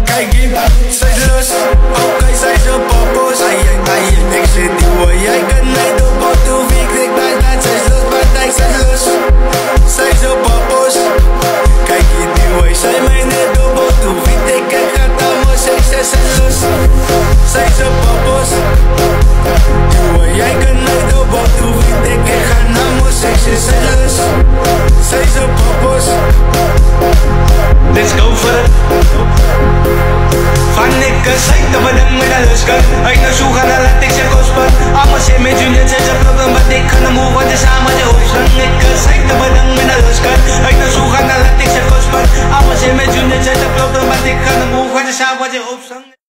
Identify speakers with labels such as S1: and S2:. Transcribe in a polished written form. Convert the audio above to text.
S1: Kijk hier, zij is lus. Oké, zij is een poppos. Ik zit die hoor, jij kan mij de pot doen. Ik ben zij is lus, maar zij is lus. Zij is een poppos. Kijk hier, die hoor, zij mij net de pot doen. Ik gaat allemaal, zij is lus. Zij is een poppos. Die hoor, jij kan mij de pot doen. Ik ga allemaal, zij is lus. Zij is een poppos. Let's go for it. Van ik zei te bedanken met een lusken. Uit naar zoek gaan, laat ik ze kosten. Allemaal zijn met jullie, zijn ze vluggen. Maar ik kan hem over de samen de opstaan. Ik zei te bedanken met een lusken. Uit naar zoek gaan, laat ik ze kosten. Allemaal zijn met jullie, zijn ze vluggen. Maar ik kan hem over de samen de opstaan.